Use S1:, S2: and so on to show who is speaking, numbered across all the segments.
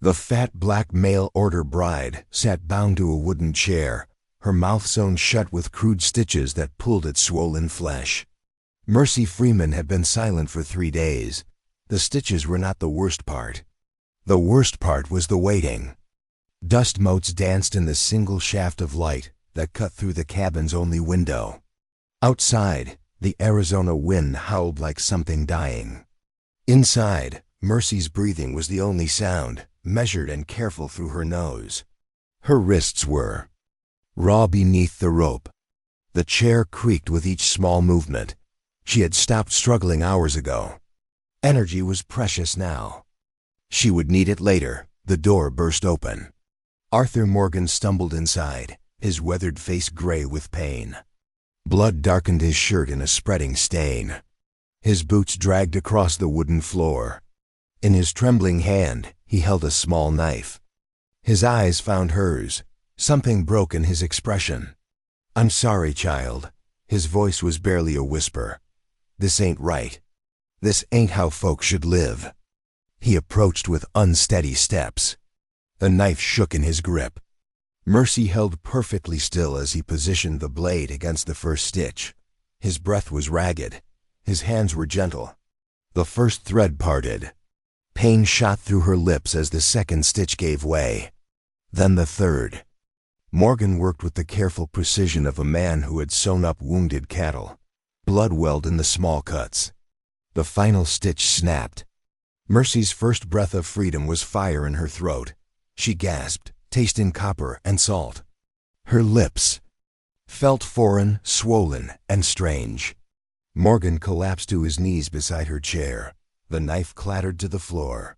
S1: The fat black mail-order bride sat bound to a wooden chair, her mouth sewn shut with crude stitches that pulled at swollen flesh. Mercy Freeman had been silent for 3 days. The stitches were not the worst part. The worst part was the waiting. Dust motes danced in the single shaft of light that cut through the cabin's only window. Outside, the Arizona wind howled like something dying. Inside, Mercy's breathing was the only sound, measured and careful through her nose. Her wrists were raw beneath the rope. The chair creaked with each small movement. She had stopped struggling hours ago. Energy was precious now. She would need it later. The door burst open. Arthur Morgan stumbled inside, his weathered face gray with pain. Blood darkened his shirt in a spreading stain. His boots dragged across the wooden floor. In his trembling hand, he held a small knife. His eyes found hers. Something broke in his expression. "I'm sorry, child." His voice was barely a whisper. "This ain't right. This ain't how folks should live." He approached with unsteady steps. The knife shook in his grip. Mercy held perfectly still as he positioned the blade against the first stitch. His breath was ragged. His hands were gentle. The first thread parted. Pain shot through her lips as the second stitch gave way. Then the third. Morgan worked with the careful precision of a man who had sewn up wounded cattle. Blood welled in the small cuts. The final stitch snapped. Mercy's first breath of freedom was fire in her throat. She gasped, tasting copper and salt. Her lips felt foreign, swollen, and strange. Morgan collapsed to his knees beside her chair. The knife clattered to the floor.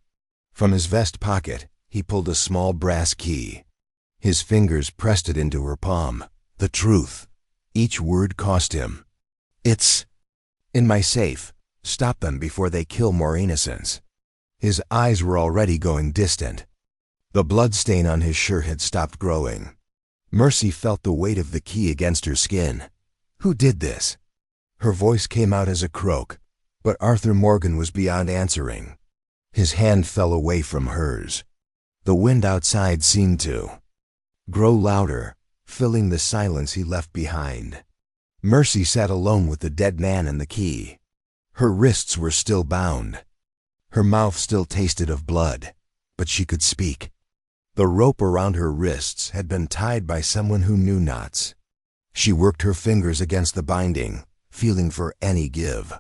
S1: From his vest pocket, he pulled a small brass key. His fingers pressed it into her palm. The truth. Each word cost him. "It's in my safe. Stop them before they kill more innocents." His eyes were already going distant. The blood stain on his shirt had stopped growing. Mercy felt the weight of the key against her skin. "Who did this?" Her voice came out as a croak, but Arthur Morgan was beyond answering. His hand fell away from hers. The wind outside seemed to grow louder, filling the silence he left behind. Mercy sat alone with the dead man and the key. Her wrists were still bound. Her mouth still tasted of blood, but she could speak. The rope around her wrists had been tied by someone who knew knots. She worked her fingers against the binding, feeling for any give.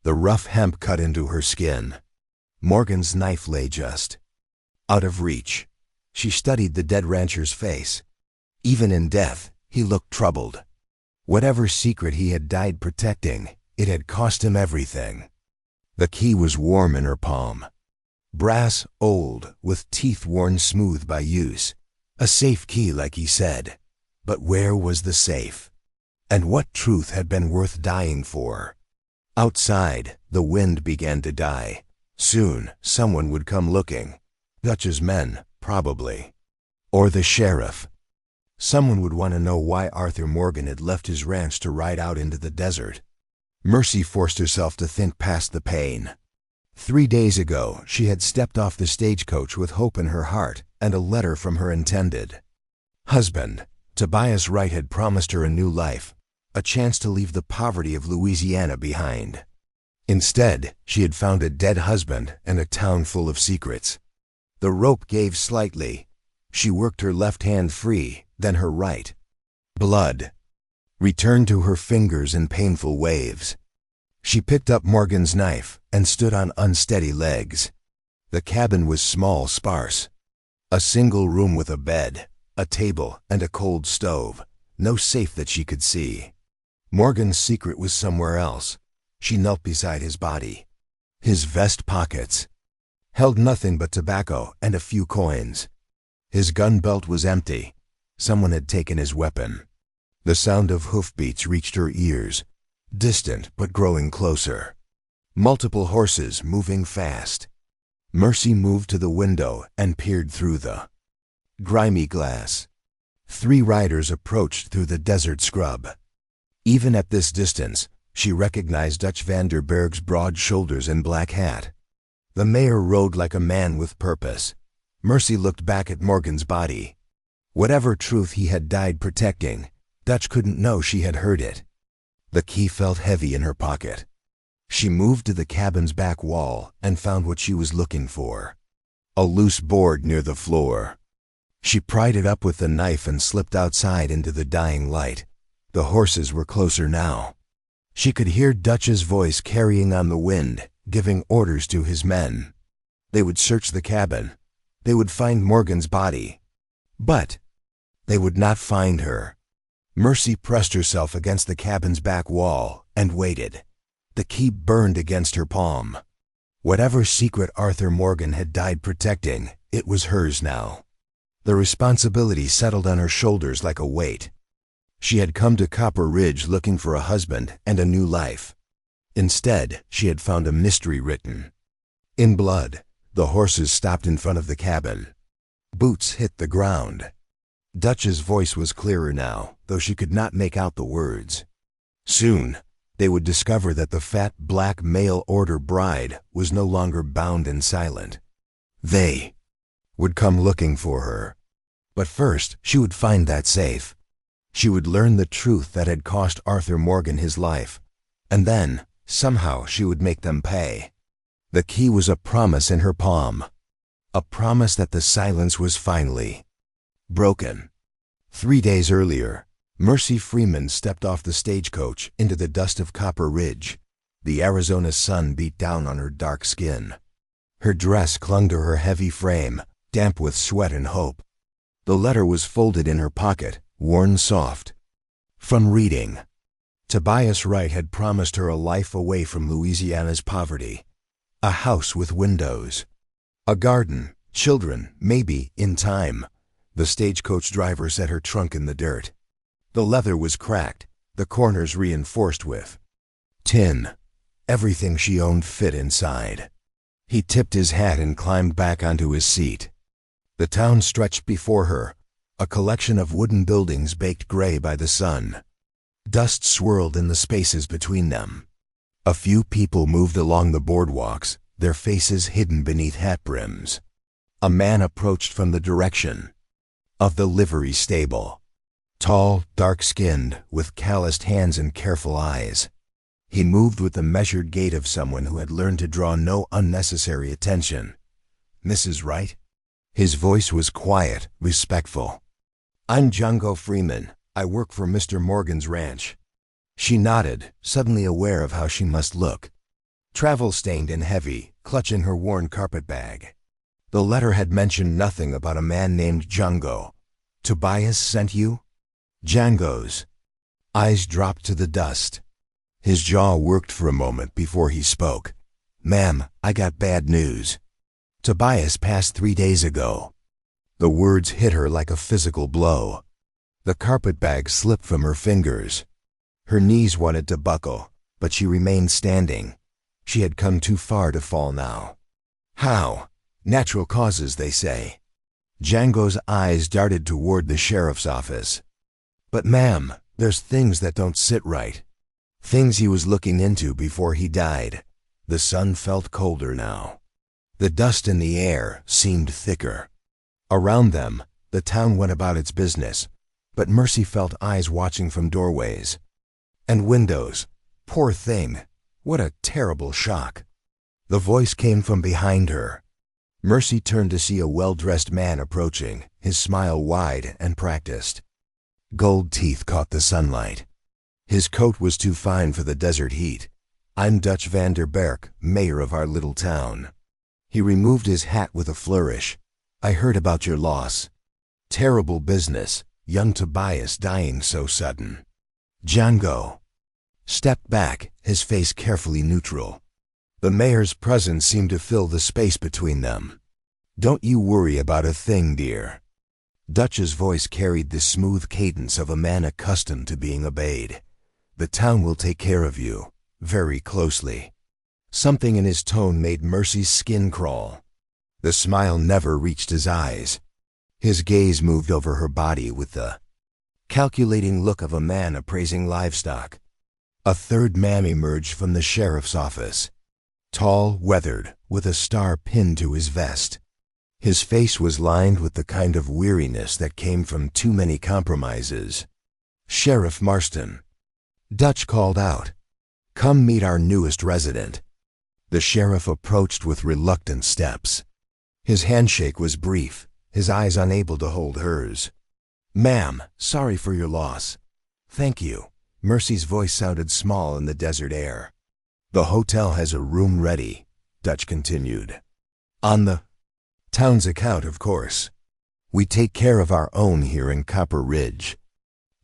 S1: The rough hemp cut into her skin. Morgan's knife lay just out of reach. She studied the dead rancher's face. Even in death, he looked troubled. Whatever secret he had died protecting, it had cost him everything. The key was warm in her palm. Brass, old, with teeth worn smooth by use. A safe key, like he said. But where was the safe? And what truth had been worth dying for? Outside, the wind began to die. Soon, someone would come looking. Dutch's men, probably. Or the sheriff. Someone would want to know why Arthur Morgan had left his ranch to ride out into the desert. Mercy forced herself to think past the pain. 3 days ago, she had stepped off the stagecoach with hope in her heart and a letter from her intended husband. Tobias Wright had promised her a new life, a chance to leave the poverty of Louisiana behind. Instead, she had found a dead husband and a town full of secrets. The rope gave slightly. She worked her left hand free, then her right. Blood returned to her fingers in painful waves. She picked up Morgan's knife and stood on unsteady legs. The cabin was small, sparse. A single room with a bed, a table, and a cold stove. No safe that she could see. Morgan's secret was somewhere else. She knelt beside his body. His vest pockets held nothing but tobacco and a few coins. His gun belt was empty. Someone had taken his weapon. The sound of hoofbeats reached her ears, distant but growing closer. Multiple horses moving fast. Mercy moved to the window and peered through the grimy glass. 3 riders approached through the desert scrub. Even at this distance, she recognized Dutch Vanderberg's broad shoulders and black hat. The mayor rode like a man with purpose. Mercy looked back at Morgan's body. Whatever truth he had died protecting, Dutch couldn't know she had heard it. The key felt heavy in her pocket. She moved to the cabin's back wall and found what she was looking for. A loose board near the floor. She pried it up with the knife and slipped outside into the dying light. The horses were closer now. She could hear Dutch's voice carrying on the wind, giving orders to his men. They would search the cabin. They would find Morgan's body. But they would not find her. Mercy pressed herself against the cabin's back wall and waited. The key burned against her palm. Whatever secret Arthur Morgan had died protecting, it was hers now. The responsibility settled on her shoulders like a weight. She had come to Copper Ridge looking for a husband and a new life. Instead, she had found a mystery written. In blood, the horses stopped in front of the cabin. Boots hit the ground. Dutch's voice was clearer now, though she could not make out the words. Soon, they would discover that the fat black mail-order bride was no longer bound and silent. They would come looking for her. But first, she would find that safe. She would learn the truth that had cost Arthur Morgan his life, and then, somehow, she would make them pay. The key was a promise in her palm. A promise that the silence was finally broken. 3 days earlier, Mercy Freeman stepped off the stagecoach into the dust of Copper Ridge. The Arizona sun beat down on her dark skin. Her dress clung to her heavy frame, damp with sweat and hope. The letter was folded in her pocket, worn soft. From reading. Tobias Wright had promised her a life away from Louisiana's poverty. A house with windows. A garden, children, maybe, in time. The stagecoach driver set her trunk in the dirt. The leather was cracked, the corners reinforced with tin. Everything she owned fit inside. He tipped his hat and climbed back onto his seat. The town stretched before her, a collection of wooden buildings baked gray by the sun. Dust swirled in the spaces between them. A few people moved along the boardwalks, their faces hidden beneath hat brims. A man approached from the direction of the livery stable. Tall, dark-skinned, with calloused hands and careful eyes. He moved with the measured gait of someone who had learned to draw no unnecessary attention. Mrs. Wright? His voice was quiet, respectful. I'm Django Freeman. I work for Mr. Morgan's ranch. She nodded, suddenly aware of how she must look. Travel-stained and heavy, clutching her worn carpet-bag. The letter had mentioned nothing about a man named Django. Tobias sent you? Django's eyes dropped to the dust. His jaw worked for a moment before he spoke. Ma'am, I got bad news. Tobias passed 3 days ago. The words hit her like a physical blow. The carpetbag slipped from her fingers. Her knees wanted to buckle, but she remained standing. She had come too far to fall now. How? Natural causes, they say. Django's eyes darted toward the sheriff's office. But ma'am, there's things that don't sit right. Things he was looking into before he died. The sun felt colder now. The dust in the air seemed thicker. Around them, the town went about its business, but Mercy felt eyes watching from doorways. And windows. Poor thing. What a terrible shock. The voice came from behind her. Mercy turned to see a well-dressed man approaching, his smile wide and practiced. Gold teeth caught the sunlight. His coat was too fine for the desert heat. I'm Dutch van der Berk, mayor of our little town. He removed his hat with a flourish. I heard about your loss. Terrible business, young Tobias dying so sudden. Django stepped back, his face carefully neutral. The mayor's presence seemed to fill the space between them. Don't you worry about a thing, dear. Dutch's voice carried the smooth cadence of a man accustomed to being obeyed. The town will take care of you, very closely. Something in his tone made Mercy's skin crawl. The smile never reached his eyes. His gaze moved over her body with the calculating look of a man appraising livestock. A third man emerged from the sheriff's office. Tall, weathered, with a star pinned to his vest. His face was lined with the kind of weariness that came from too many compromises. "Sheriff Marston," Dutch called out. "Come meet our newest resident." The sheriff approached with reluctant steps. His handshake was brief, his eyes unable to hold hers. "Ma'am, sorry for your loss." "Thank you." Mercy's voice sounded small in the desert air. "The hotel has a room ready," Dutch continued. "On the town's account, of course. We take care of our own here in Copper Ridge."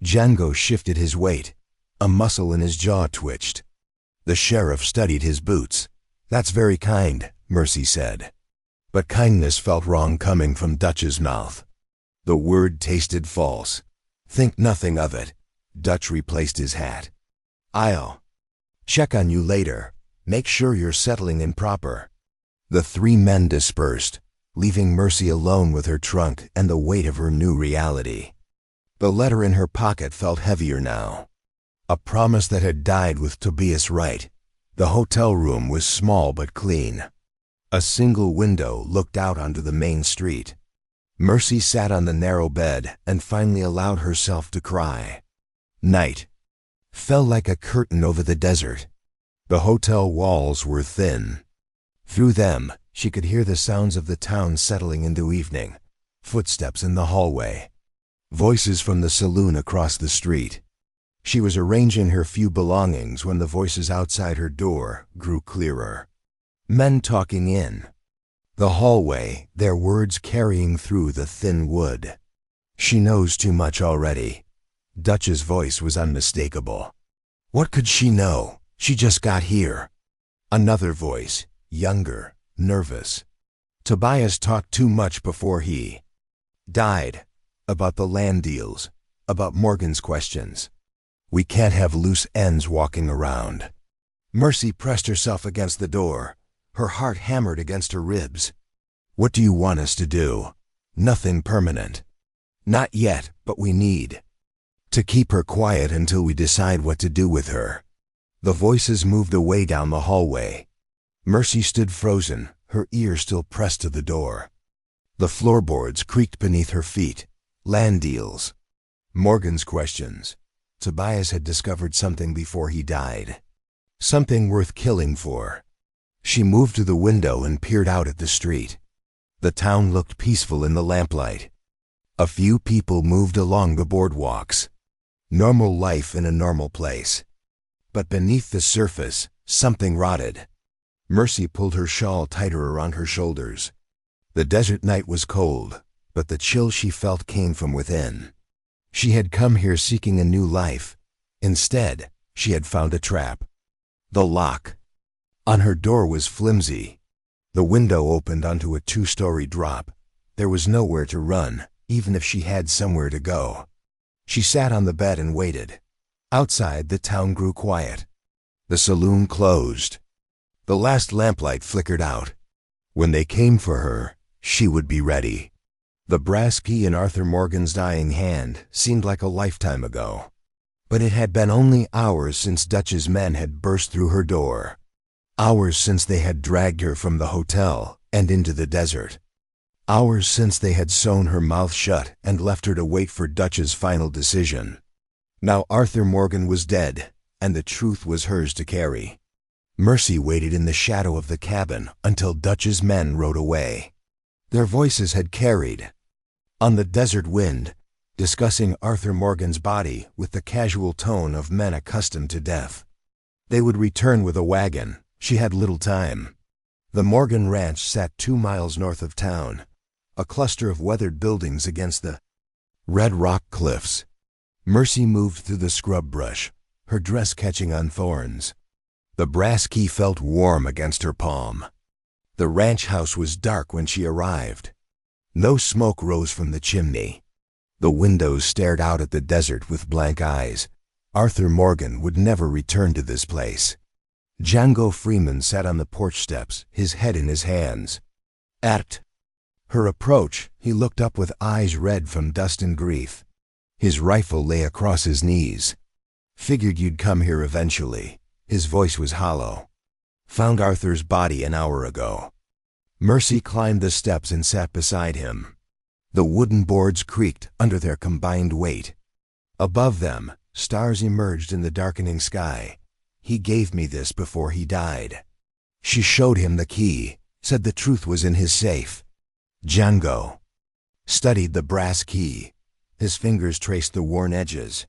S1: Django shifted his weight. A muscle in his jaw twitched. The sheriff studied his boots. "That's very kind," Mercy said. But kindness felt wrong coming from Dutch's mouth. The word tasted false. "Think nothing of it." Dutch replaced his hat. "I'll check on you later. Make sure you're settling in proper." The three men dispersed, leaving Mercy alone with her trunk and the weight of her new reality. The letter in her pocket felt heavier now. A promise that had died with Tobias Wright. The hotel room was small but clean. A single window looked out onto the main street. Mercy sat on the narrow bed and finally allowed herself to cry. Night fell like a curtain over the desert. The hotel walls were thin. Through them, she could hear the sounds of the town settling into evening. Footsteps in the hallway. Voices from the saloon across the street. She was arranging her few belongings when the voices outside her door grew clearer. Men talking in. The hallway, their words carrying through the thin wood. "She knows too much already." Dutch's voice was unmistakable. "What could she know? She just got here." Another voice, younger, nervous. "Tobias talked too much before he died. About the land deals, about Morgan's questions. We can't have loose ends walking around." Mercy pressed herself against the door. Her heart hammered against her ribs. "What do you want us to do?" "Nothing permanent." "Not yet, but we need to keep her quiet until we decide what to do with her." The voices moved away down the hallway. Mercy stood frozen, her ear still pressed to the door. The floorboards creaked beneath her feet. Land deals. Morgan's questions. Tobias had discovered something before he died. Something worth killing for. She moved to the window and peered out at the street. The town looked peaceful in the lamplight. A few people moved along the boardwalks. Normal life in a normal place. But beneath the surface, something rotted. Mercy pulled her shawl tighter around her shoulders. The desert night was cold, but the chill she felt came from within. She had come here seeking a new life. Instead, she had found a trap. The lock on her door was flimsy. The window opened onto a 2-story drop. There was nowhere to run, even if she had somewhere to go. She sat on the bed and waited. Outside, the town grew quiet. The saloon closed. The last lamplight flickered out. When they came for her, she would be ready. The brass key in Arthur Morgan's dying hand seemed like a lifetime ago. But it had been only hours since Dutch's men had burst through her door. Hours since they had dragged her from the hotel and into the desert. Hours since they had sewn her mouth shut and left her to wait for Dutch's final decision. Now Arthur Morgan was dead, and the truth was hers to carry. Mercy waited in the shadow of the cabin until Dutch's men rode away. Their voices had carried on the desert wind, discussing Arthur Morgan's body with the casual tone of men accustomed to death. They would return with a wagon. She had little time. The Morgan Ranch sat 2 miles north of town, a cluster of weathered buildings against the red rock cliffs. Mercy moved through the scrub brush, her dress catching on thorns. The brass key felt warm against her palm. The ranch house was dark when she arrived. No smoke rose from the chimney. The windows stared out at the desert with blank eyes. Arthur Morgan would never return to this place. Django Freeman sat on the porch steps, his head in his hands. At her approach, he looked up with eyes red from dust and grief. His rifle lay across his knees. "Figured you'd come here eventually." His voice was hollow. "Found Arthur's body an hour ago." Mercy climbed the steps and sat beside him. The wooden boards creaked under their combined weight. Above them, stars emerged in the darkening sky. He gave me this before he died. She showed him the key, said the truth was in his safe. Django studied the brass key. His fingers traced the worn edges.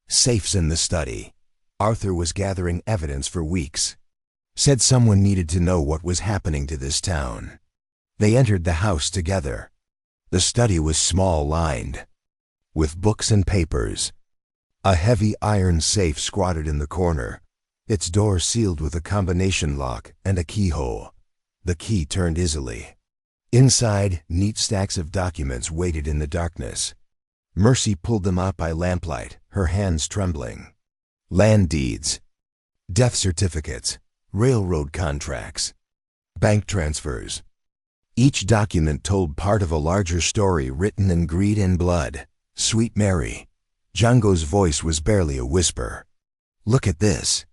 S1: Safe's in the study. Arthur was gathering evidence for weeks. Said someone needed to know what was happening to this town. They entered the house together. The study was small-lined, with books and papers. A heavy iron safe squatted in the corner, its door sealed with a combination lock and a keyhole. The key turned easily. Inside, neat stacks of documents waited in the darkness. Mercy pulled them out by lamplight, her hands trembling. Land deeds, death certificates, railroad contracts, bank transfers. Each document told part of a larger story written in greed and blood. Sweet Mary. Django's voice was barely a whisper. Look at this.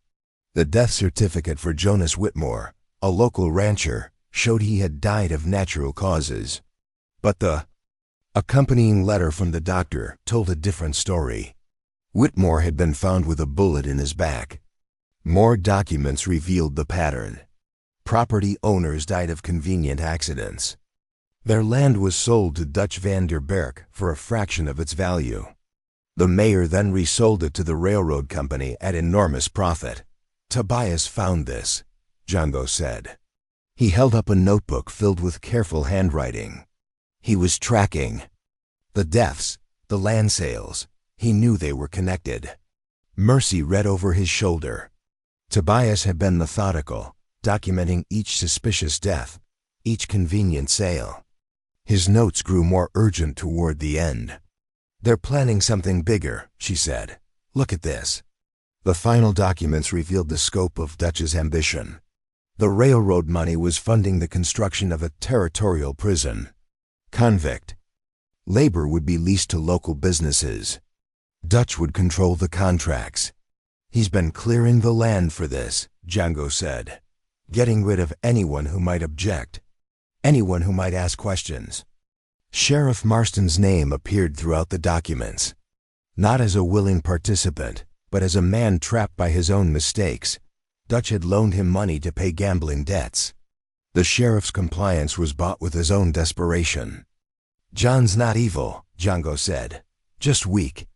S1: The death certificate for Jonas Whitmore, a local rancher, showed he had died of natural causes. But the accompanying letter from the doctor told a different story. Whitmore had been found with a bullet in his back. More documents revealed the pattern. Property owners died of convenient accidents. Their land was sold to Dutch van der Berk for a fraction of its value. The mayor then resold it to the railroad company at enormous profit. Tobias found this, Django said. He held up a notebook filled with careful handwriting. He was tracking the deaths, the land sales. He knew they were connected. Mercy read over his shoulder. Tobias had been methodical, documenting each suspicious death, each convenient sale. His notes grew more urgent toward the end. They're planning something bigger, she said. Look at this. The final documents revealed the scope of Dutch's ambition. The railroad money was funding the construction of a territorial prison. Convict labor would be leased to local businesses. Dutch would control the contracts. He's been clearing the land for this, Django said. Getting rid of anyone who might object. Anyone who might ask questions. Sheriff Marston's name appeared throughout the documents. Not as a willing participant, but as a man trapped by his own mistakes. Dutch had loaned him money to pay gambling debts. The sheriff's compliance was bought with his own desperation. John's not evil, Django said. Just weak.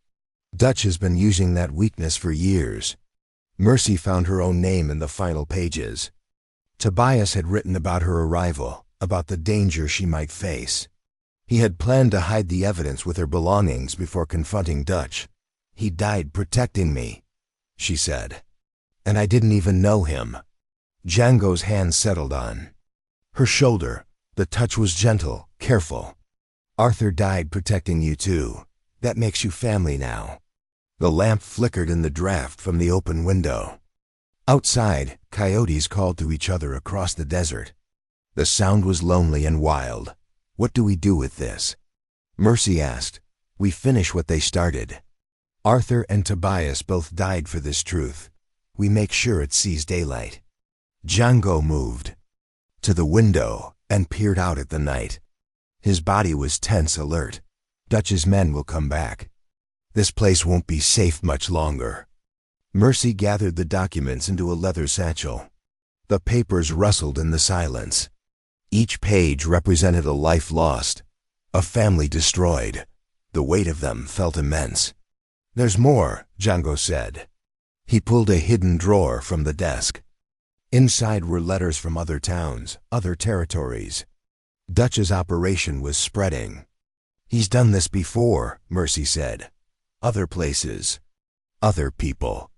S1: Dutch has been using that weakness for years. Mercy found her own name in the final pages. Tobias had written about her arrival, about the danger she might face. He had planned to hide the evidence with her belongings before confronting Dutch. He died protecting me, she said. And I didn't even know him. Django's hand settled on her shoulder. The touch was gentle, careful. Arthur died protecting you too. That makes you family now. The lamp flickered in the draft from the open window. Outside, coyotes called to each other across the desert. The sound was lonely and wild. What do we do with this? Mercy asked. We finish what they started. Arthur and Tobias both died for this truth. We make sure it sees daylight. Django moved to the window and peered out at the night. His body was tense, alert. Dutch's men will come back. This place won't be safe much longer. Mercy gathered the documents into a leather satchel. The papers rustled in the silence. Each page represented a life lost, a family destroyed. The weight of them felt immense. There's more, Django said. He pulled a hidden drawer from the desk. Inside were letters from other towns, other territories. Dutch's operation was spreading. He's done this before, Mercy said. Other places, other people.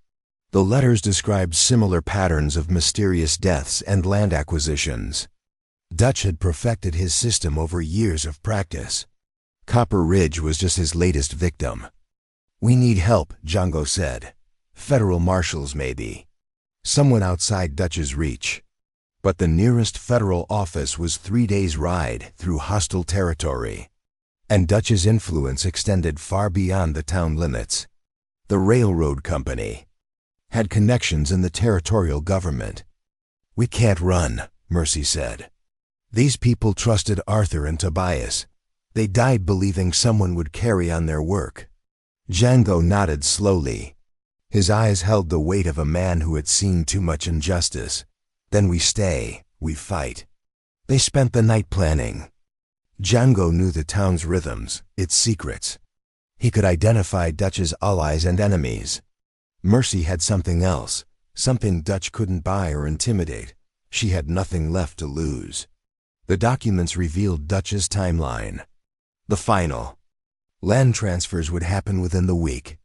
S1: The letters described similar patterns of mysterious deaths and land acquisitions. Dutch had perfected his system over years of practice. Copper Ridge was just his latest victim. We need help, Django said. Federal marshals, maybe. Someone outside Dutch's reach. But the nearest federal office was 3 days' ride through hostile territory. And Dutch's influence extended far beyond the town limits. The railroad company had connections in the territorial government. We can't run, Mercy said. These people trusted Arthur and Tobias. They died believing someone would carry on their work. Django nodded slowly. His eyes held the weight of a man who had seen too much injustice. Then we stay, we fight. They spent the night planning. Django knew the town's rhythms, its secrets. He could identify Dutch's allies and enemies. Mercy had something else, something Dutch couldn't buy or intimidate. She had nothing left to lose. The documents revealed Dutch's timeline. The final. Land transfers would happen within the week.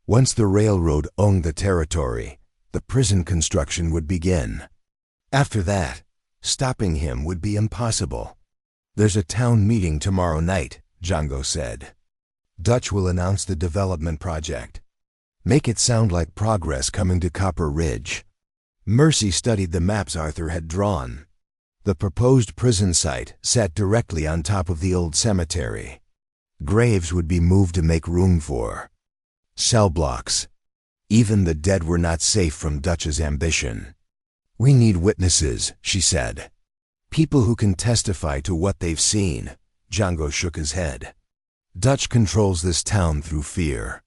S1: Once the railroad owned the territory, the prison construction would begin. After that, stopping him would be impossible. There's a town meeting tomorrow night, Django said. Dutch will announce the development project. Make it sound like progress coming to Copper Ridge. Mercy studied the maps Arthur had drawn. The proposed prison site sat directly on top of the old cemetery. Graves would be moved to make room for cell blocks. Even the dead were not safe from Dutch's ambition. We need witnesses, she said. People who can testify to what they've seen. Django shook his head. Dutch controls this town through fear.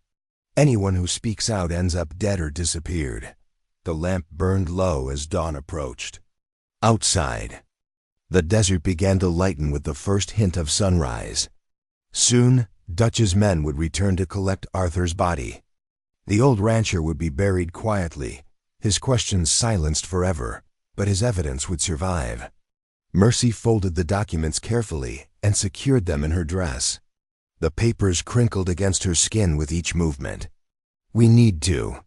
S1: Anyone who speaks out ends up dead or disappeared. The lamp burned low as dawn approached. Outside, the desert began to lighten with the first hint of sunrise. Soon, Dutch's men would return to collect Arthur's body. The old rancher would be buried quietly, his questions silenced forever, but his evidence would survive. Mercy folded the documents carefully and secured them in her dress. The papers crinkled against her skin with each movement. We need to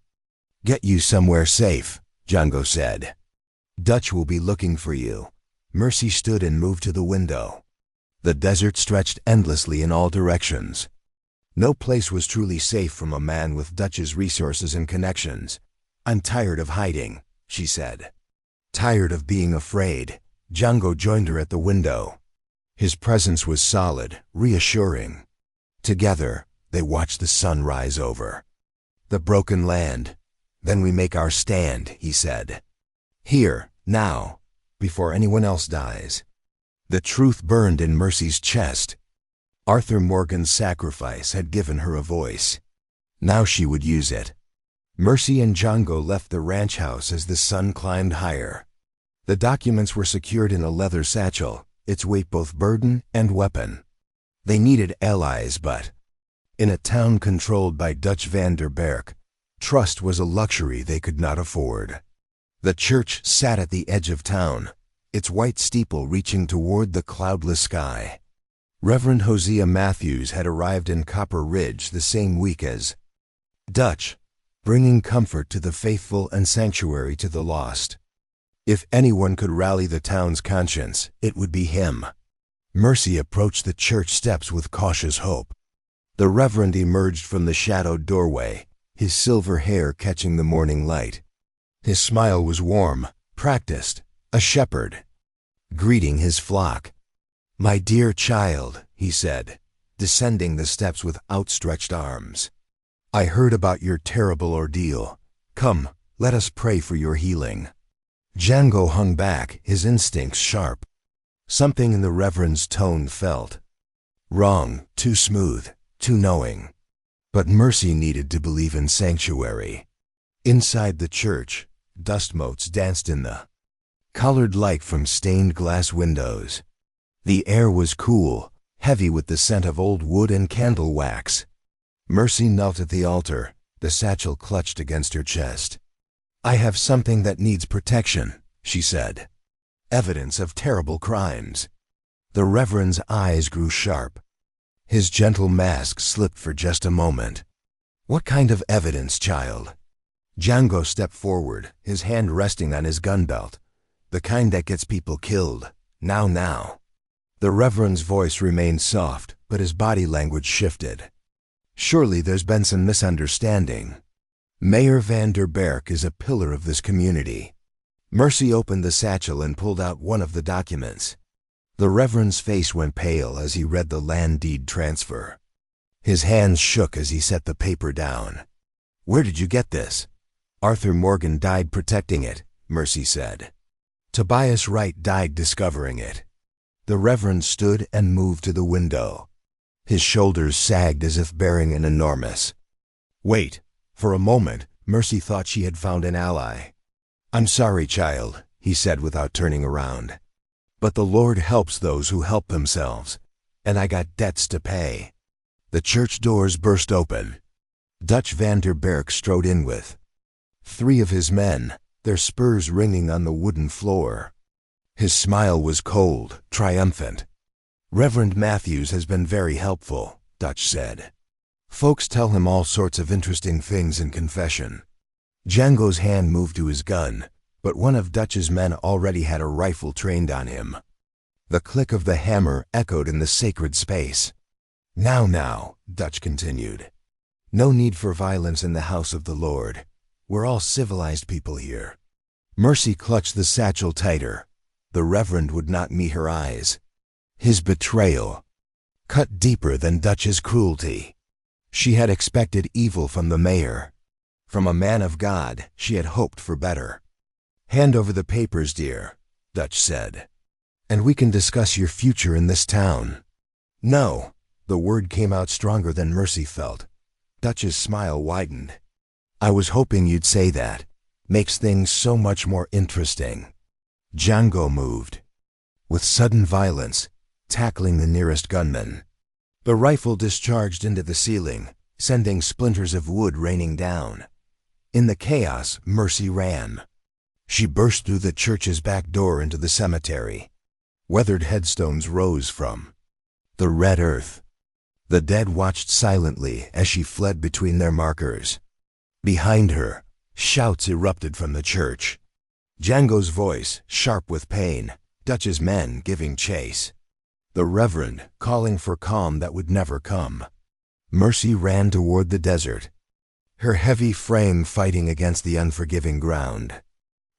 S1: get you somewhere safe, Django said. Dutch will be looking for you. Mercy stood and moved to the window. The desert stretched endlessly in all directions. No place was truly safe from a man with Dutch's resources and connections. I'm tired of hiding, she said. Tired of being afraid. Django joined her at the window. His presence was solid, reassuring. Together, they watched the sun rise over the broken land. Then we make our stand, he said. Here, now, before anyone else dies. The truth burned in Mercy's chest. Arthur Morgan's sacrifice had given her a voice. Now she would use it. Mercy and Django left the ranch house as the sun climbed higher. The documents were secured in a leather satchel, its weight both burden and weapon. They needed allies, but in a town controlled by Dutch van der Berk, trust was a luxury they could not afford. The church sat at the edge of town, its white steeple reaching toward the cloudless sky. Reverend Hosea Matthews had arrived in Copper Ridge the same week as Dutch, bringing comfort to the faithful and sanctuary to the lost. If anyone could rally the town's conscience, it would be him. Mercy approached the church steps with cautious hope. The Reverend emerged from the shadowed doorway, his silver hair catching the morning light. His smile was warm, practiced, a shepherd, greeting his flock. My dear child, he said, descending the steps with outstretched arms. I heard about your terrible ordeal. Come, let us pray for your healing. Django hung back, his instincts sharp. Something in the Reverend's tone felt wrong, too smooth, too knowing. But Mercy needed to believe in sanctuary. Inside the church, dust motes danced in the colored light from stained glass windows. The air was cool, heavy with the scent of old wood and candle wax. Mercy knelt at the altar, the satchel clutched against her chest. I have something that needs protection, she said. Evidence of terrible crimes. The Reverend's eyes grew sharp. His gentle mask slipped for just a moment. What kind of evidence, child? Django stepped forward, his hand resting on his gun belt. The kind that gets people killed. Now. The Reverend's voice remained soft, but his body language shifted. Surely there's been some misunderstanding. Mayor van der Berk is a pillar of this community. Mercy opened the satchel and pulled out one of the documents. The Reverend's face went pale as he read the land deed transfer. His hands shook as he set the paper down. Where did you get this? Arthur Morgan died protecting it, Mercy said. Tobias Wright died discovering it. The Reverend stood and moved to the window. His shoulders sagged as if bearing an enormous weight. For a moment, Mercy thought she had found an ally. "I'm sorry, child," he said without turning around. "But the Lord helps those who help themselves, and I got debts to pay." The church doors burst open. Dutch van der Berg strode in with 3 of his men, their spurs ringing on the wooden floor. His smile was cold, triumphant. "Reverend Matthews has been very helpful," Dutch said. "Folks tell him all sorts of interesting things in confession." Django's hand moved to his gun, but one of Dutch's men already had a rifle trained on him. The click of the hammer echoed in the sacred space. Now, Dutch continued. "No need for violence in the house of the Lord. We're all civilized people here." Mercy clutched the satchel tighter. The Reverend would not meet her eyes. His betrayal cut deeper than Dutch's cruelty. She had expected evil from the mayor. From a man of God, she had hoped for better. "Hand over the papers, dear," Dutch said, "and we can discuss your future in this town." "No." The word came out stronger than Mercy felt. Dutch's smile widened. "I was hoping you'd say that. Makes things so much more interesting." Django moved with sudden violence, tackling the nearest gunman. The rifle discharged into the ceiling, sending splinters of wood raining down. In the chaos, Mercy ran. She burst through the church's back door into the cemetery. Weathered headstones rose from the red earth. The dead watched silently as she fled between their markers. Behind her, shouts erupted from the church. Django's voice, sharp with pain, Dutch's men giving chase. The Reverend calling for calm that would never come. Mercy ran toward the desert, her heavy frame fighting against the unforgiving ground.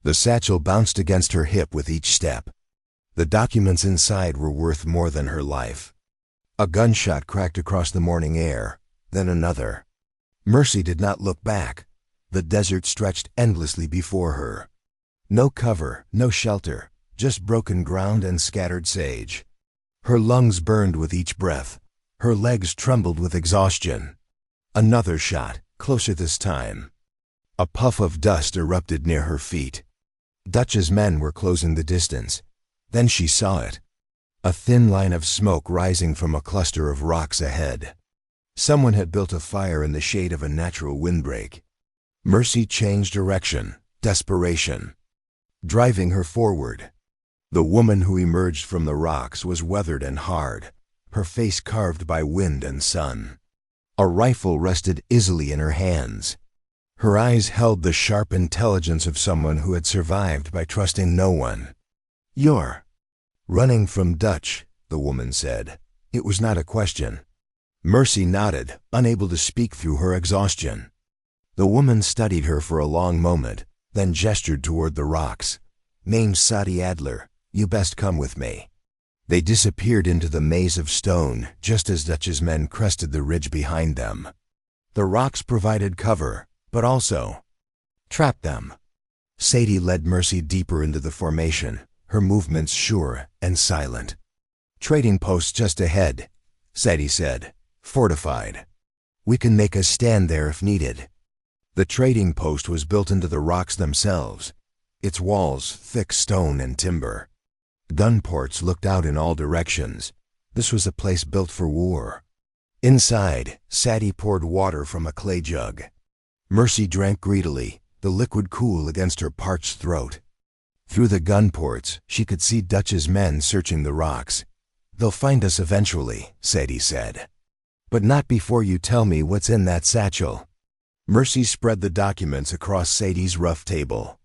S1: The satchel bounced against her hip with each step. The documents inside were worth more than her life. A gunshot cracked across the morning air, then another. Mercy did not look back. The desert stretched endlessly before her. No cover, no shelter, just broken ground and scattered sage. Her lungs burned with each breath. Her legs trembled with exhaustion. Another shot, closer this time. A puff of dust erupted near her feet. Dutch's men were closing the distance. Then she saw it. A thin line of smoke rising from a cluster of rocks ahead. Someone had built a fire in the shade of a natural windbreak. Mercy changed direction, desperation, driving her forward. The woman who emerged from the rocks was weathered and hard, her face carved by wind and sun. A rifle rested easily in her hands. Her eyes held the sharp intelligence of someone who had survived by trusting no one. "You're running from Dutch," the woman said. It was not a question. Mercy nodded, unable to speak through her exhaustion. The woman studied her for a long moment, then gestured toward the rocks. "Name's Sadie Adler. You best come with me." They disappeared into the maze of stone just as Dutch's men crested the ridge behind them. The rocks provided cover, but also trapped them. Sadie led Mercy deeper into the formation, her movements sure and silent. "Trading post just ahead," Sadie said, "fortified. We can make a stand there if needed." The trading post was built into the rocks themselves, its walls thick stone and timber. Gun ports looked out in all directions. This was a place built for war. Inside, Sadie poured water from a clay jug. Mercy drank greedily, the liquid cool against her parched throat. Through the gun ports, she could see Dutch's men searching the rocks. "They'll find us eventually," Sadie said. "But not before you tell me what's in that satchel." Mercy spread the documents across Sadie's rough table.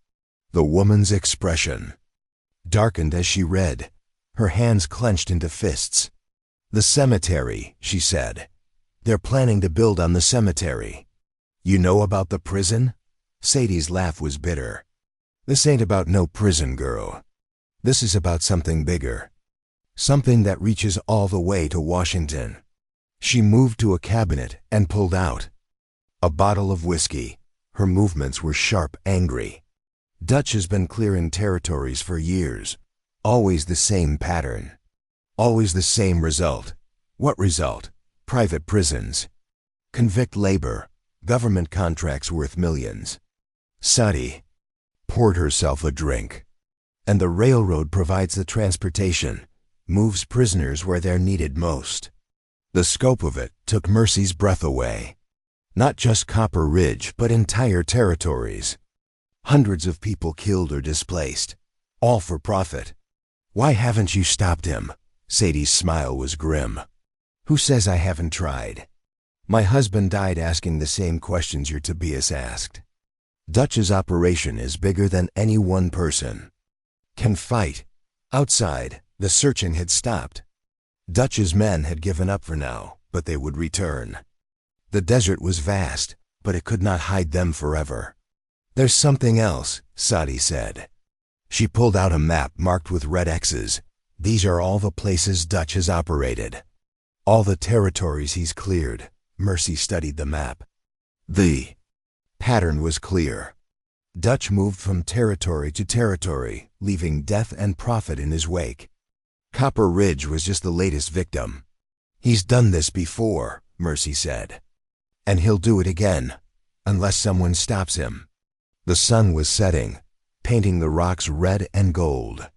S1: The woman's expression darkened as she read, her hands clenched into fists. "The cemetery," she said. "They're planning to build on the cemetery." "You know about the prison?" Sadie's laugh was bitter. "This ain't about no prison, girl. This is about something bigger. Something that reaches all the way to Washington." She moved to a cabinet and pulled out a bottle of whiskey. Her movements were sharp, angry. "Dutch has been clearing territories for years. Always the same pattern. Always the same result. What result? Private prisons. Convict labor. Government contracts worth millions. Sati poured herself a drink. And the railroad provides the transportation, moves prisoners where they're needed most. The scope of it took Mercy's breath away. Not just Copper Ridge, but entire territories. Hundreds of people killed or displaced, all for profit. Why haven't you stopped him? Sadie's smile was grim. Who says I haven't tried? My husband died asking the same questions your Tobias asked. Dutch's operation is bigger than any one person. Can fight. Outside, the searching had stopped. Dutch's men had given up for now, but they would return. The desert was vast, but it could not hide them forever. There's something else, Sati said. She pulled out a map marked with red X's. These are all the places Dutch has operated. All the territories he's cleared. Mercy studied the map. The pattern was clear. Dutch moved from territory to territory, leaving death and profit in his wake. Copper Ridge was just the latest victim. He's done this before, Mercy said. And he'll do it again, unless someone stops him. The sun was setting, painting the rocks red and gold.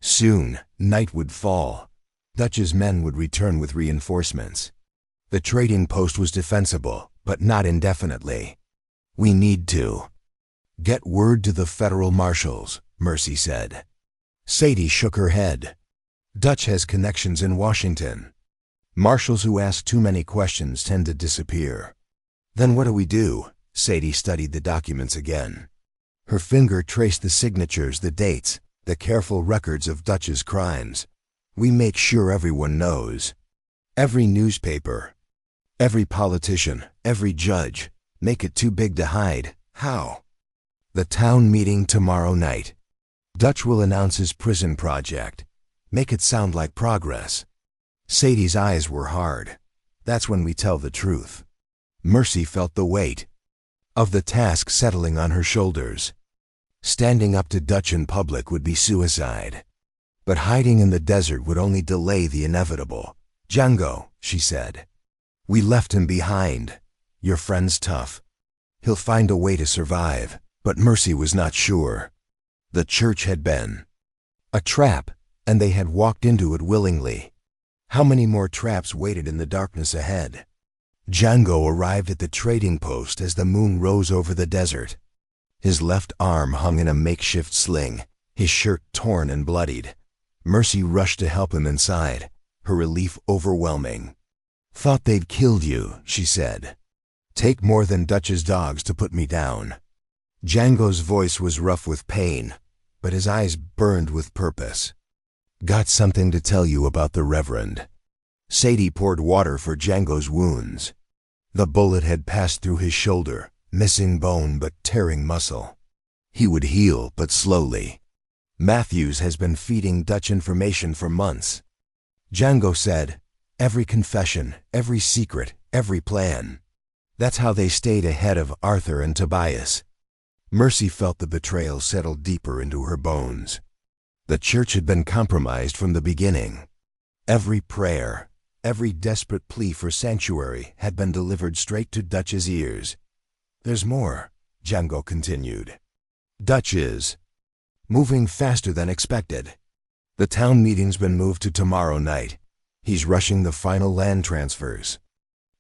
S1: Soon, night would fall. Dutch's men would return with reinforcements. The trading post was defensible, but not indefinitely. We need to get word to the federal marshals, Mercy said. Sadie shook her head. Dutch has connections in Washington. Marshals who ask too many questions tend to disappear. Then what do we do? Sadie studied the documents again. Her finger traced the signatures, the dates, the careful records of Dutch's crimes. We make sure everyone knows. Every newspaper, every politician, every judge. Make it too big to hide. How? The town meeting tomorrow night. Dutch will announce his prison project. Make it sound like progress. Sadie's eyes were hard. That's when we tell the truth. Mercy felt the weight of the task settling on her shoulders. Standing up to Dutch in public would be suicide. But hiding in the desert would only delay the inevitable. Django, she said. We left him behind. Your friend's tough. He'll find a way to survive. But Mercy was not sure. The church had been a trap, and they had walked into it willingly. How many more traps waited in the darkness ahead? Django arrived at the trading post as the moon rose over the desert. His left arm hung in a makeshift sling, his shirt torn and bloodied. Mercy rushed to help him inside, her relief overwhelming. Thought they'd killed you, she said. Take more than Dutch's dogs to put me down. Django's voice was rough with pain, but his eyes burned with purpose. Got something to tell you about the Reverend. Sadie poured water for Django's wounds. The bullet had passed through his shoulder, missing bone but tearing muscle. He would heal, but slowly. Matthews has been feeding Dutch information for months. Django said, every confession, every secret, every plan. That's how they stayed ahead of Arthur and Tobias. Mercy felt the betrayal settle deeper into her bones. The church had been compromised from the beginning. Every prayer, every desperate plea for sanctuary had been delivered straight to Dutch's ears. There's more, Django continued. Dutch is moving faster than expected. The town meeting's been moved to tomorrow night. He's rushing the final land transfers.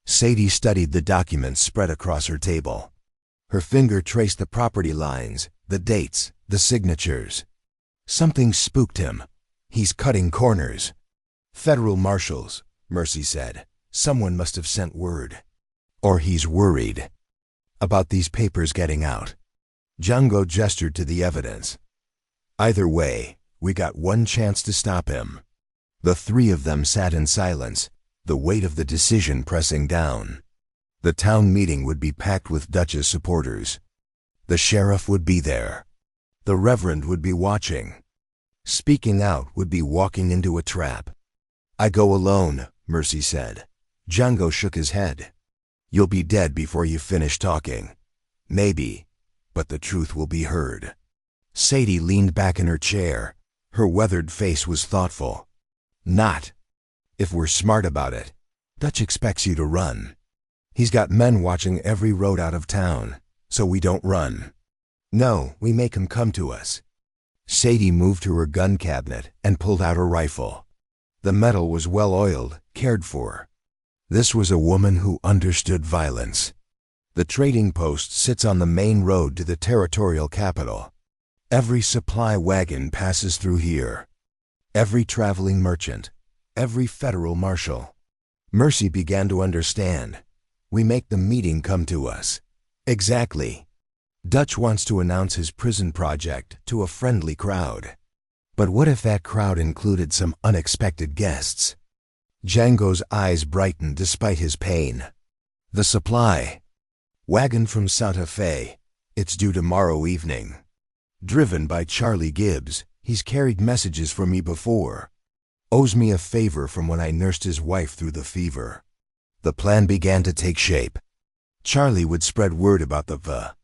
S1: Sadie studied the documents spread across her table. Her finger traced the property lines, the dates, the signatures. Something spooked him. He's cutting corners. Federal marshals, Mercy said. Someone must have sent word. Or he's worried about these papers getting out. Django gestured to the evidence. Either way, we got one chance to stop him. The three of them sat in silence, the weight of the decision pressing down. The town meeting would be packed with Dutch's supporters. The sheriff would be there. The Reverend would be watching. Speaking out would be walking into a trap. I go alone, Mercy said. Django shook his head. You'll be dead before you finish talking. Maybe, but the truth will be heard. Sadie leaned back in her chair. Her weathered face was thoughtful. Not If we're smart about it, Dutch expects you to run. He's got men watching every road out of town, so we don't run. No, we make him come to us. Sadie moved to her gun cabinet and pulled out a rifle. The metal was well-oiled, cared for. This was a woman who understood violence. The trading post sits on the main road to the territorial capital. Every supply wagon passes through here. Every traveling merchant, every federal marshal. Mercy began to understand. We make the meeting come to us. Exactly. Dutch wants to announce his prison project to a friendly crowd. But what if that crowd included some unexpected guests? Django's eyes brightened despite his pain. The supply. Wagon from Santa Fe. It's due tomorrow evening. Driven by Charlie Gibbs, he's carried messages for me before. Owes me a favor from when I nursed his wife through the fever. The plan began to take shape. Charlie would spread word about the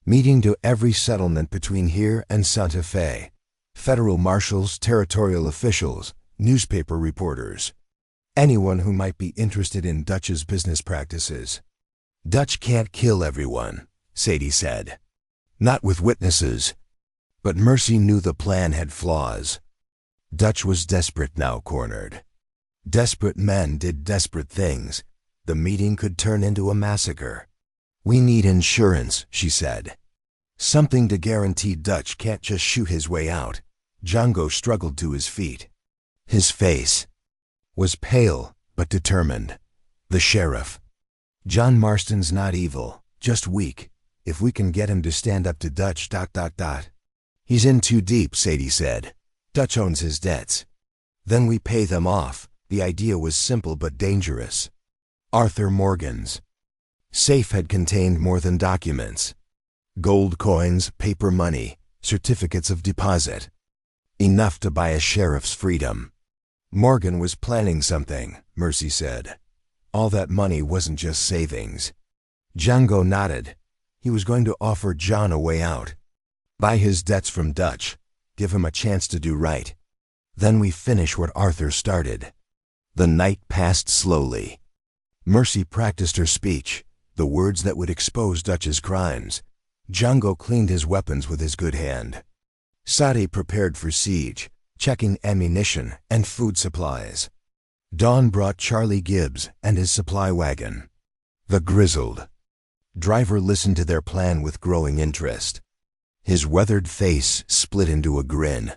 S1: meeting to every settlement between here and Santa Fe. Federal marshals, territorial officials, newspaper reporters. Anyone who might be interested in Dutch's business practices. Dutch can't kill everyone, Sadie said. Not with witnesses. But Mercy knew the plan had flaws. Dutch was desperate now, cornered. Desperate men did desperate things. The meeting could turn into a massacre. We need insurance, she said. Something to guarantee Dutch can't just shoot his way out. Django struggled to his feet. His face was pale but determined. The sheriff. John Marston's not evil, just weak. If we can get him to stand up to Dutch... He's in too deep, Sadie said. Dutch owns his debts. Then we pay them off. The idea was simple but dangerous. Arthur Morgan's safe had contained more than documents. Gold coins, paper money, certificates of deposit. Enough to buy a sheriff's freedom. Morgan was planning something, Mercy said. All that money wasn't just savings. Django nodded. He was going to offer John a way out. Buy his debts from Dutch. Give him a chance to do right. Then we finish what Arthur started. The night passed slowly. Mercy practiced her speech, the words that would expose Dutch's crimes. Django cleaned his weapons with his good hand. Sadie prepared for siege, checking ammunition and food supplies. Dawn brought Charlie Gibbs and his supply wagon. The grizzled driver listened to their plan with growing interest. His weathered face split into a grin.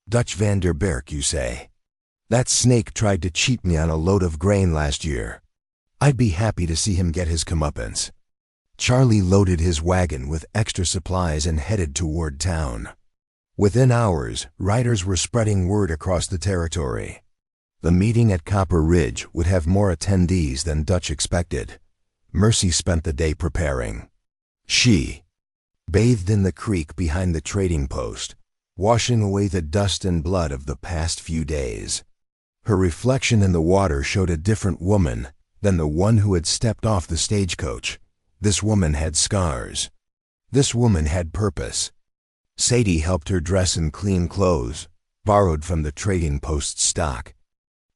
S1: Dutch van der Berk, you say? That snake tried to cheat me on a load of grain last year. I'd be happy to see him get his comeuppance. Charlie loaded his wagon with extra supplies and headed toward town. Within hours, riders were spreading word across the territory. The meeting at Copper Ridge would have more attendees than Dutch expected. Mercy spent the day preparing. She bathed in the creek behind the trading post, washing away the dust and blood of the past few days. Her reflection in the water showed a different woman than the one who had stepped off the stagecoach. This woman had scars. This woman had purpose. Sadie helped her dress in clean clothes, borrowed from the trading post stock.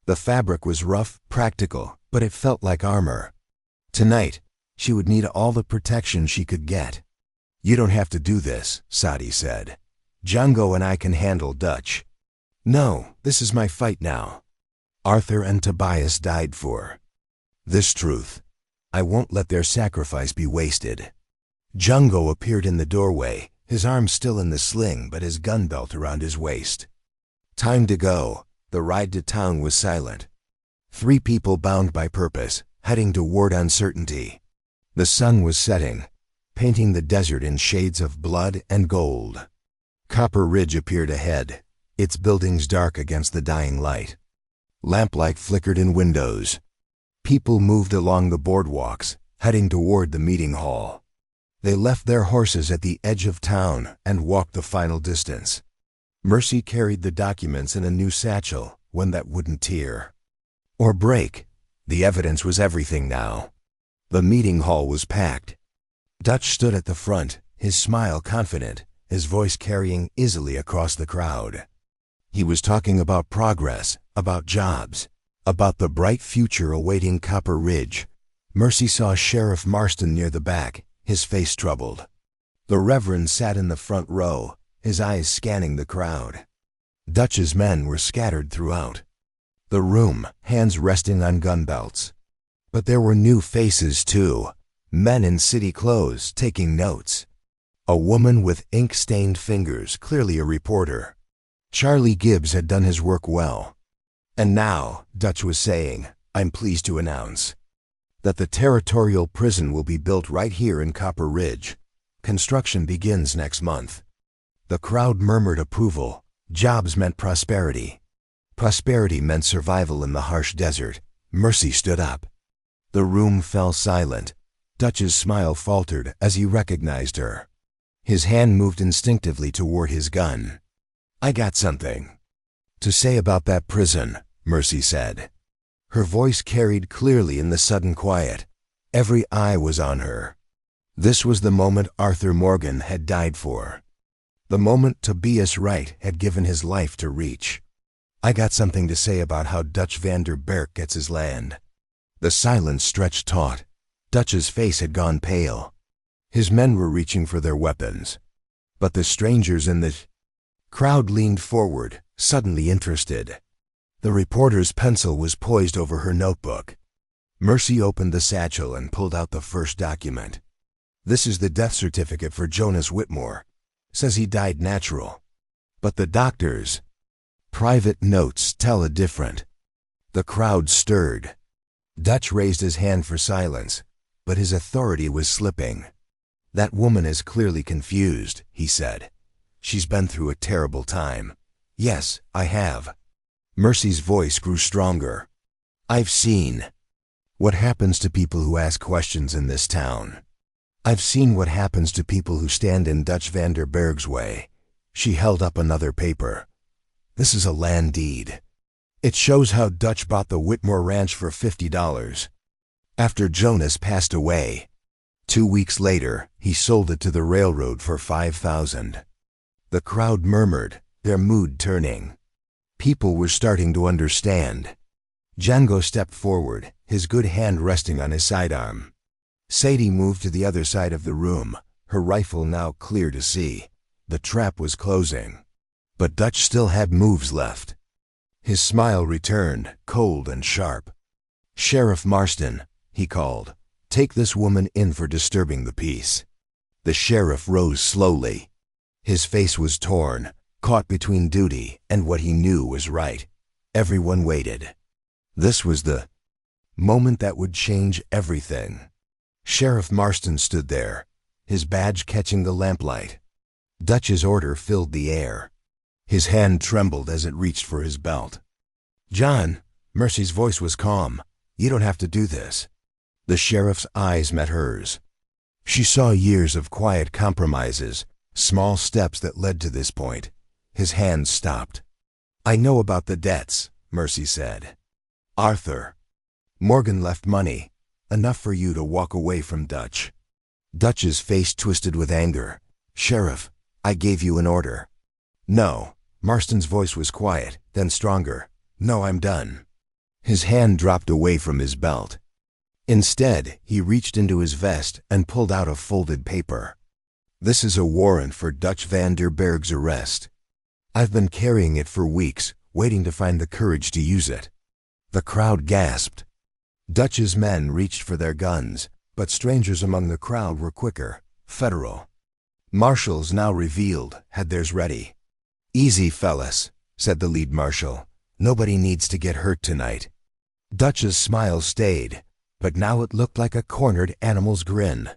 S1: The fabric was rough, practical, but it felt like armor. Tonight, she would need all the protection she could get. You don't have to do this, Sadie said. Django and I can handle Dutch. No, this is my fight now. Arthur and Tobias died for this truth. I won't let their sacrifice be wasted. Django appeared in the doorway, his arm still in the sling but his gun belt around his waist. Time to go. The ride to town was silent. 3 people bound by purpose, heading toward uncertainty. The sun was setting, painting the desert in shades of blood and gold. Copper Ridge appeared ahead, its buildings dark against the dying light. Lamplight flickered in windows. People moved along the boardwalks, heading toward the meeting hall. They left their horses at the edge of town and walked the final distance. Mercy carried the documents in a new satchel, one that wouldn't tear or break. The evidence was everything now. The meeting hall was packed. Dutch stood at the front, his smile confident, his voice carrying easily across the crowd. He was talking about progress, about jobs, About the bright future awaiting Copper Ridge, Mercy saw Sheriff Marston near the back, his face troubled. The Reverend sat in the front row, his eyes scanning the crowd. Dutch's men were scattered throughout the room, hands resting on gun belts. But there were new faces too, men in city clothes taking notes. A woman with ink-stained fingers, clearly a reporter. Charlie Gibbs had done his work well. And now, Dutch was saying, I'm pleased to announce that the territorial prison will be built right here in Copper Ridge. Construction begins next month. The crowd murmured approval. Jobs meant prosperity. Prosperity meant survival in the harsh desert. Mercy stood up. The room fell silent. Dutch's smile faltered as he recognized her. His hand moved instinctively toward his gun. I got something to say about that prison, Mercy said. Her voice carried clearly in the sudden quiet. Every eye was on her. This was the moment Arthur Morgan had died for. The moment Tobias Wright had given his life to reach. I got something to say about how Dutch van der Berg gets his land. The silence stretched taut. Dutch's face had gone pale. His men were reaching for their weapons. But the strangers in the crowd leaned forward, suddenly interested. The reporter's pencil was poised over her notebook. Mercy opened the satchel and pulled out the first document. This is the death certificate for Jonas Whitmore. Says he died natural. But the doctor's private notes tell a different. The crowd stirred. Dutch raised his hand for silence, but his authority was slipping. That woman is clearly confused, he said. She's been through a terrible time. Yes, I have. Mercy's voice grew stronger. I've seen what happens to people who ask questions in this town. I've seen what happens to people who stand in Dutch van der Berg's way. She held up another paper. This is a land deed. It shows how Dutch bought the Whitmore Ranch for $50. After Jonas passed away, 2 weeks later, he sold it to the railroad for $5,000. The crowd murmured, their mood turning. People were starting to understand. Django stepped forward, his good hand resting on his sidearm. Sadie moved to the other side of the room, her rifle now clear to see. The trap was closing. But Dutch still had moves left. His smile returned, cold and sharp. Sheriff Marston, he called, take this woman in for disturbing the peace. The sheriff rose slowly. His face was torn, caught between duty and what he knew was right. Everyone waited. This was the moment that would change everything. Sheriff Marston stood there, his badge catching the lamplight. Dutch's order filled the air. His hand trembled as it reached for his belt. John, Mercy's voice was calm. You don't have to do this. The sheriff's eyes met hers. She saw years of quiet compromises, small steps that led to this point. His hand stopped. I know about the debts, Mercy said. Arthur Morgan left money, enough for you to walk away from Dutch. Dutch's face twisted with anger. Sheriff, I gave you an order. No. Marston's voice was quiet, then stronger. No, I'm done. His hand dropped away from his belt. Instead, he reached into his vest and pulled out a folded paper. This is a warrant for Dutch van der Berg's arrest. I've been carrying it for weeks, waiting to find the courage to use it. The crowd gasped. Dutch's men reached for their guns, but strangers among the crowd were quicker. Federal marshals, now revealed, had theirs ready. Easy, fellas, said the lead marshal. Nobody needs to get hurt tonight. Dutch's smile stayed, but now it looked like a cornered animal's grin.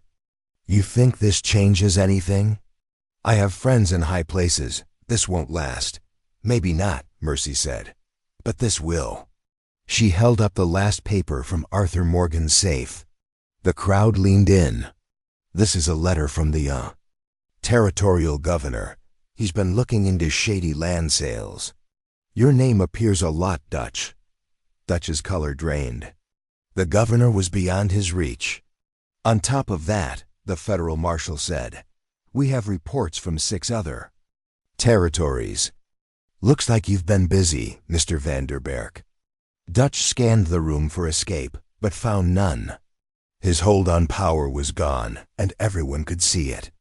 S1: You think this changes anything? I have friends in high places. This won't last. Maybe not, Mercy said. But this will. She held up the last paper from Arthur Morgan's safe. The crowd leaned in. This is a letter from the territorial governor. He's been looking into shady land sales. Your name appears a lot, Dutch. Dutch's color drained. The governor was beyond his reach. On top of that, the federal marshal said, we have reports from 6 other territories. Looks like you've been busy, Mr. van der Berg. Dutch scanned the room for escape, but found none. His hold on power was gone, and everyone could see it.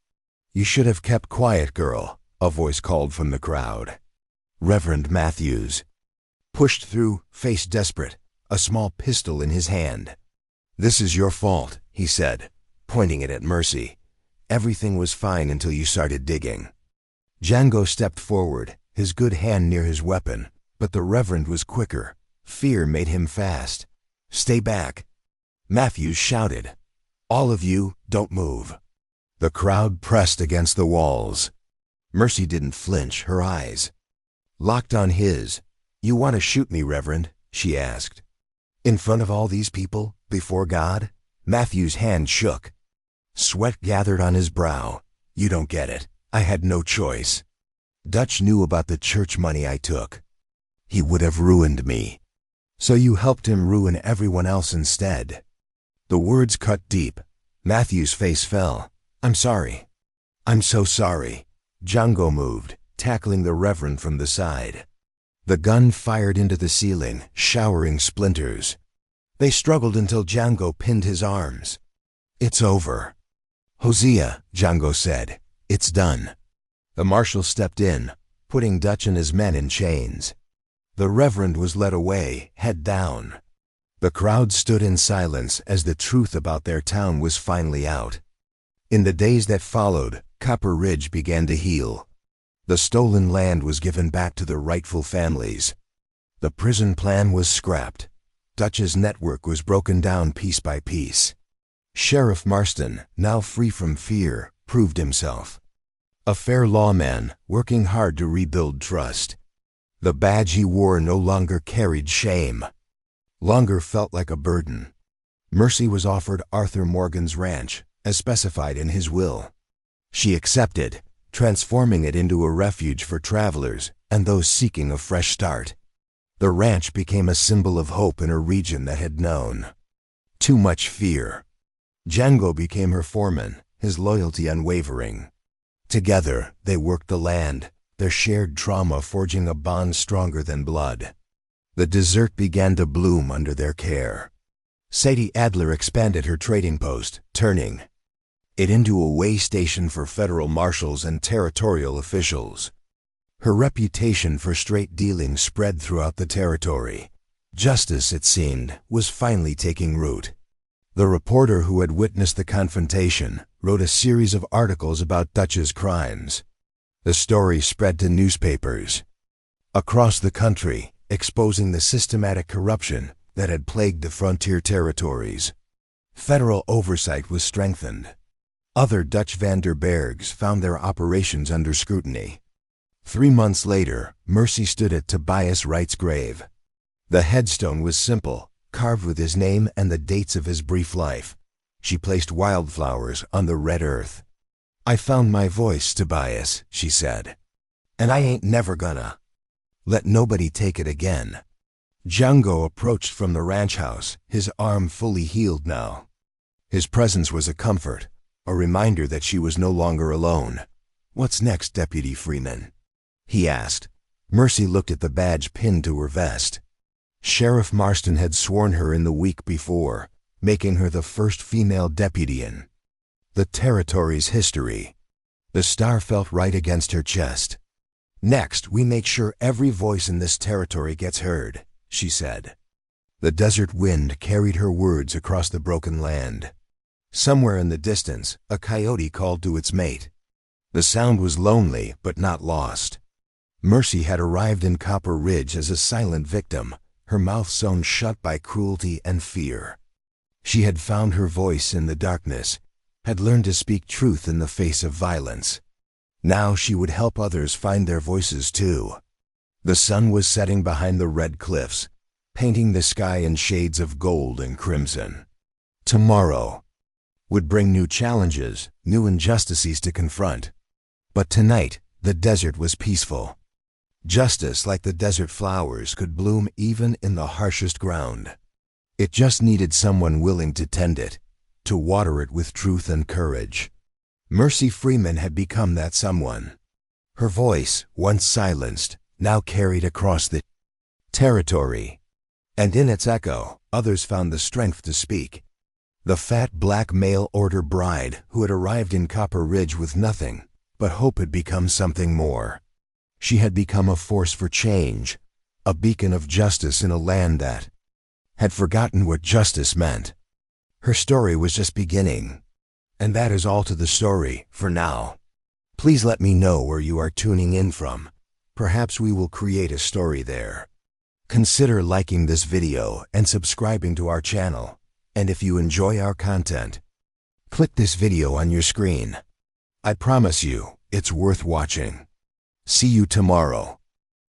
S1: "You should have kept quiet, girl," a voice called from the crowd. Reverend Matthews pushed through, face desperate, a small pistol in his hand. "This is your fault," he said, pointing it at Mercy. "Everything was fine until you started digging." Django stepped forward, his good hand near his weapon, but the Reverend was quicker. Fear made him fast. "Stay back," Matthews shouted. "All of you, don't move." The crowd pressed against the walls. Mercy didn't flinch, her eyes locked on his. "You want to shoot me, Reverend?" she asked. "In front of all these people, before God?" Matthews' hand shook. Sweat gathered on his brow. "You don't get it. I had no choice. Dutch knew about the church money I took. He would have ruined me. So you helped him ruin everyone else instead." The words cut deep. Matthew's face fell. "I'm sorry. I'm so sorry." Django moved, tackling the Reverend from the side. The gun fired into the ceiling, showering splinters. They struggled until Django pinned his arms. "It's over." "Hosea," Django said. "It's done." The marshal stepped in, putting Dutch and his men in chains. The Reverend was led away, head down. The crowd stood in silence as the truth about their town was finally out. In the days that followed, Copper Ridge began to heal. The stolen land was given back to the rightful families. The prison plan was scrapped. Dutch's network was broken down piece by piece. Sheriff Marston, now free from fear, proved himself. A fair lawman, working hard to rebuild trust. The badge he wore no longer carried shame. Longer felt like a burden. Mercy was offered Arthur Morgan's ranch, as specified in his will. She accepted, transforming it into a refuge for travelers and those seeking a fresh start. The ranch became a symbol of hope in a region that had known too much fear. Django became her foreman, his loyalty unwavering. Together, they worked the land, their shared trauma forging a bond stronger than blood. The desert began to bloom under their care. Sadie Adler expanded her trading post, turning it into a way station for federal marshals and territorial officials. Her reputation for straight dealing spread throughout the territory. Justice, it seemed, was finally taking root. The reporter who had witnessed the confrontation wrote a series of articles about Dutch's crimes. The story spread to newspapers across the country, exposing the systematic corruption that had plagued the frontier territories. Federal oversight was strengthened. Other Dutch Vanderbergs found their operations under scrutiny. 3 months later, Mercy stood at Tobias Wright's grave. The headstone was simple, carved with his name and the dates of his brief life. She placed wildflowers on the red earth. "I found my voice, Tobias," she said. "And I ain't never gonna let nobody take it again." Django approached from the ranch house, his arm fully healed now. His presence was a comfort, a reminder that she was no longer alone. "What's next, Deputy Freeman?" he asked. Mercy looked at the badge pinned to her vest. Sheriff Marston had sworn her in the week before, making her the first female deputy in the territory's history. The star felt right against her chest. "Next, we make sure every voice in this territory gets heard," she said. The desert wind carried her words across the broken land. Somewhere in the distance, a coyote called to its mate. The sound was lonely, but not lost. Mercy had arrived in Copper Ridge as a silent victim, her mouth sewn shut by cruelty and fear. She had found her voice in the darkness, had learned to speak truth in the face of violence. Now she would help others find their voices too. The sun was setting behind the red cliffs, painting the sky in shades of gold and crimson. Tomorrow would bring new challenges, new injustices to confront. But tonight, the desert was peaceful. Justice, like the desert flowers, could bloom even in the harshest ground. It just needed someone willing to tend it, to water it with truth and courage. Mercy Freeman had become that someone. Her voice, once silenced, now carried across the territory. And in its echo, others found the strength to speak. The fat black mail-order bride who had arrived in Copper Ridge with nothing, but hope had become something more. She had become a force for change, a beacon of justice in a land that had forgotten what justice meant. Her story was just beginning. And that is all to the story, for now. Please let me know where you are tuning in from. Perhaps we will create a story there. Consider liking this video and subscribing to our channel. And if you enjoy our content, click this video on your screen. I promise you, it's worth watching. See you tomorrow.